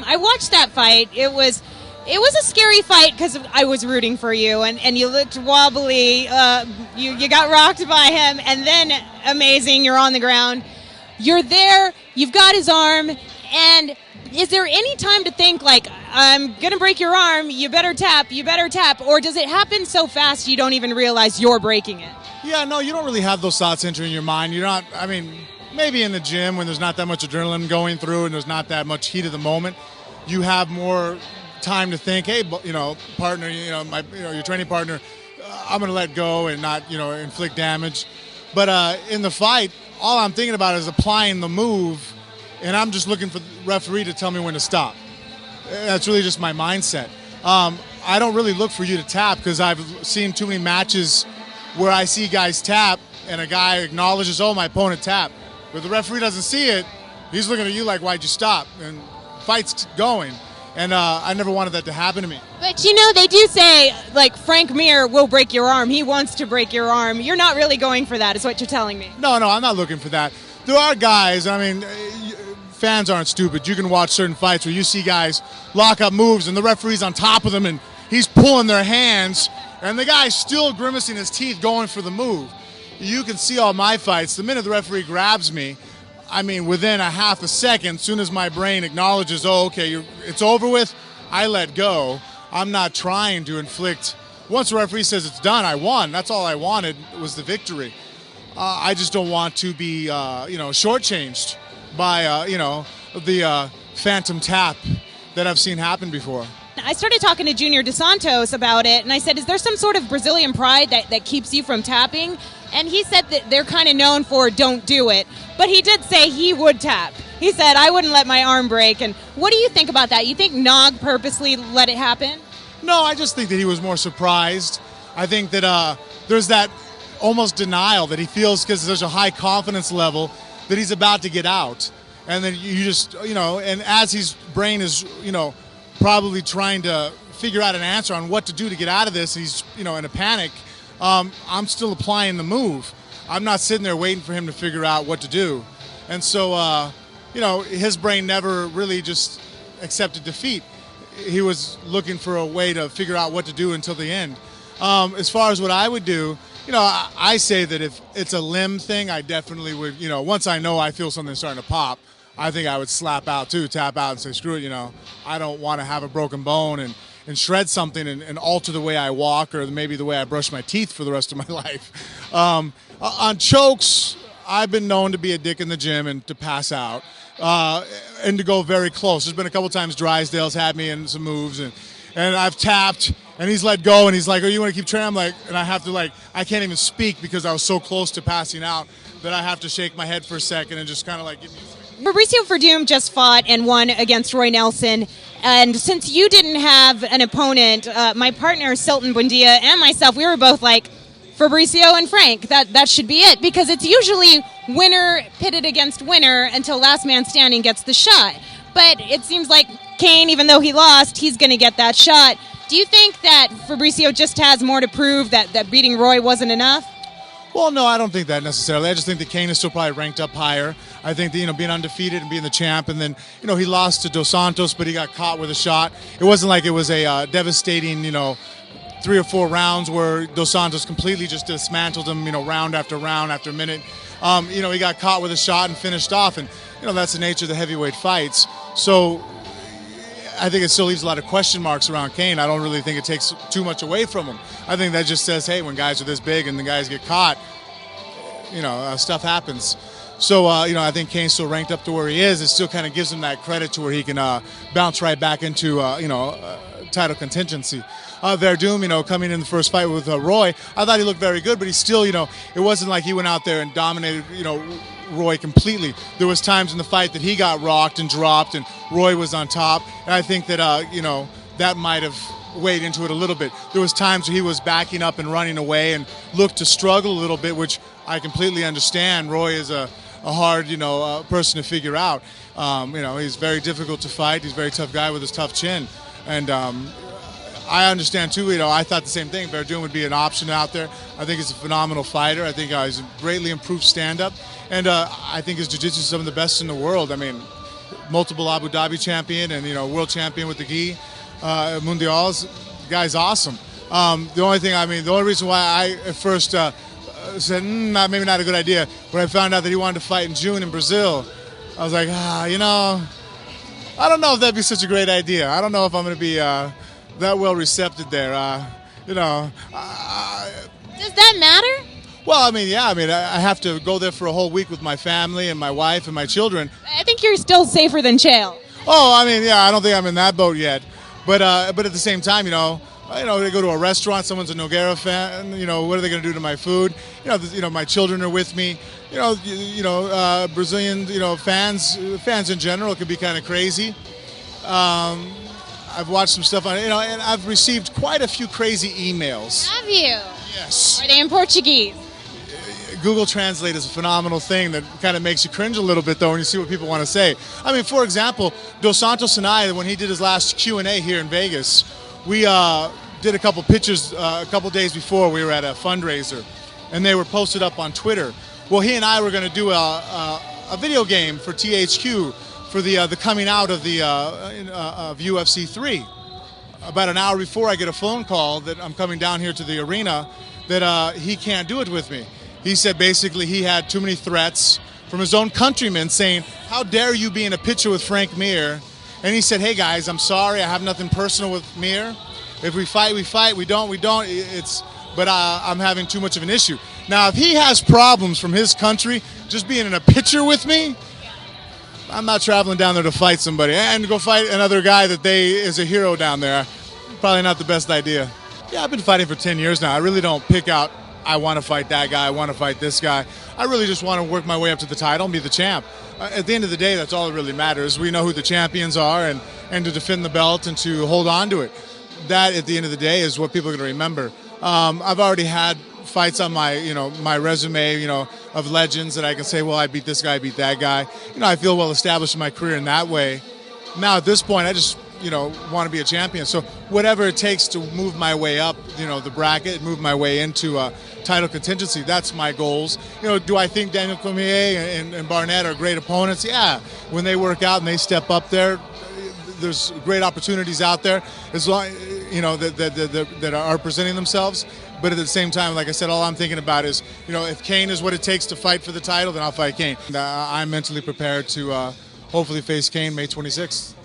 I watched that fight. It was a scary fight because I was rooting for you, and you looked wobbly. You got rocked by him, and then amazing, you're on the ground. You're there, you've got his arm, and is there any time to think, like, I'm going to break your arm, you better tap, or does it happen so fast you don't even realize you're breaking it? Yeah, no, you don't really have those thoughts entering your mind. You're not, I mean, maybe in the gym when there's not that much adrenaline going through and there's not that much heat of the moment, you have more time to think, hey, partner, your training partner, I'm going to let go and not, inflict damage. But in the fight, all I'm thinking about is applying the move, and I'm just looking for the referee to tell me when to stop. That's really just my mindset. I don't really look for you to tap because I've seen too many matches where I see guys tap and a guy acknowledges, oh, my opponent tapped. But the referee doesn't see it. He's looking at you like, why'd you stop? And fight's going. And I never wanted that to happen to me. But, they do say, like, Frank Mir will break your arm. He wants to break your arm. You're not really going for that, is what you're telling me. No, I'm not looking for that. There are guys, fans aren't stupid. You can watch certain fights where you see guys lock up moves and the referee's on top of them and he's pulling their hands and the guy's still grimacing his teeth going for the move. You can see all my fights. The minute the referee grabs me, within a half a second, as soon as my brain acknowledges, oh, okay, it's over with, I let go. I'm not trying to inflict. Once the referee says it's done, I won. That's all I wanted was the victory. I just don't want to be, shortchanged by, the phantom tap that I've seen happen before. I started talking to Junior Dos Santos about it, and I said, is there some sort of Brazilian pride that keeps you from tapping? And he said that they're kind of known for don't do it. But he did say he would tap. He said, I wouldn't let my arm break. And what do you think about that? You think Nog purposely let it happen? No, I just think that he was more surprised. I think that there's that almost denial that he feels because there's a high confidence level that he's about to get out. And then you just, and as his brain is, probably trying to figure out an answer on what to do to get out of this, he's, in a panic. I'm still applying the move. I'm not sitting there waiting for him to figure out what to do. And so, his brain never really just accepted defeat. He was looking for a way to figure out what to do until the end. As far as what I would do, I say that if it's a limb thing, I definitely would, once I know I feel something starting to pop, I think I would slap out too, tap out and say, screw it, I don't want to have a broken bone and shred something and alter the way I walk or maybe the way I brush my teeth for the rest of my life. On chokes, I've been known to be a dick in the gym and to pass out and to go very close. There's been a couple times Drysdale's had me in some moves and I've tapped and he's let go and he's like, oh, you want to keep training? I'm like, and I have to I can't even speak because I was so close to passing out that I have to shake my head for a second and just kind of give me a second. Fabricio Verdum just fought and won against Roy Nelson. And since you didn't have an opponent, my partner, Silton Buendia, and myself, we were both like, Fabricio and Frank, that should be it. Because it's usually winner pitted against winner until last man standing gets the shot. But it seems like Cain, even though he lost, he's going to get that shot. Do you think that Fabricio just has more to prove, that beating Roy wasn't enough? Well, no, I don't think that necessarily. I just think that Cain is still probably ranked up higher. I think that, being undefeated and being the champ, and then, he lost to Dos Santos, but he got caught with a shot. It wasn't like it was a devastating, 3 or 4 rounds where Dos Santos completely just dismantled him, round after round after minute. He got caught with a shot and finished off, and, that's the nature of the heavyweight fights. So I think it still leaves a lot of question marks around Cain. I don't really think it takes too much away from him. I think that just says, hey, when guys are this big and the guys get caught, stuff happens. So, I think Cain's still ranked up to where he is. It still kind of gives him that credit to where he can bounce right back into, title contingency. Verdum, coming in the first fight with Roy, I thought he looked very good, but he still, it wasn't like he went out there and dominated, Roy completely. There was times in the fight that he got rocked and dropped and Roy was on top. And I think that, that might have weighed into it a little bit. There was times where he was backing up and running away and looked to struggle a little bit, which I completely understand. Roy is a hard, person to figure out. He's very difficult to fight. He's a very tough guy with his tough chin. And I understand, too, I thought the same thing. Verdum would be an option out there. I think he's a phenomenal fighter. I think he's a greatly improved stand-up. And I think his jiu-jitsu is some of the best in the world. multiple Abu Dhabi champion and world champion with the gi mundials. The guy's awesome. The only reason why I at first said maybe not a good idea, when I found out that he wanted to fight in June in Brazil, I was like, I don't know if that'd be such a great idea. I don't know if I'm going to be that well recepted there. Does that matter? Well, I have to go there for a whole week with my family and my wife and my children. I think you're still safer than Chael. Oh, I don't think I'm in that boat yet. But at the same time, they go to a restaurant, someone's a Nogueira fan, what are they going to do to my food? My children are with me. Brazilian, fans in general can be kind of crazy. I've watched some stuff on it, and I've received quite a few crazy emails. Have you? Yes. Are they in Portuguese? Google Translate is a phenomenal thing that kind of makes you cringe a little bit, though, when you see what people want to say. For example, Dos Santos and I, when he did his last Q&A here in Vegas, we did a couple pictures a couple days before. We were at a fundraiser, and they were posted up on Twitter. Well, he and I were going to do a video game for THQ for the coming out of the of UFC 3. About an hour before, I get a phone call that I'm coming down here to the arena, that he can't do it with me. He said basically he had too many threats from his own countrymen saying, "How dare you be in a picture with Frank Mir?" And he said, "Hey guys, I'm sorry, I have nothing personal with Mir. If we fight, we fight. We don't, we don't. But I'm having too much of an issue." Now, if he has problems from his country just being in a picture with me, I'm not traveling down there to fight somebody and go fight another guy that is a hero down there. Probably not the best idea. Yeah, I've been fighting for 10 years now. I really don't pick out, I want to fight that guy, I want to fight this guy. I really just want to work my way up to the title and be the champ. At the end of the day, that's all that really matters. We know who the champions are, and to defend the belt and to hold on to it. That, at the end of the day, is what people are going to remember. I've already had fights on my, my resume, of legends that I can say, well, I beat this guy, I beat that guy. I feel well established in my career in that way. Now, at this point, I just, want to be a champion. So whatever it takes to move my way up, the bracket, move my way into title contingency, that's my goals. Do I think Daniel Cormier and Barnett are great opponents? Yeah. When they work out and they step up there, there's great opportunities out there, as long that are presenting themselves. But at the same time, like I said, all I'm thinking about is, if Kane is what it takes to fight for the title, then I'll fight Kane. I'm mentally prepared to hopefully face Kane May 26th.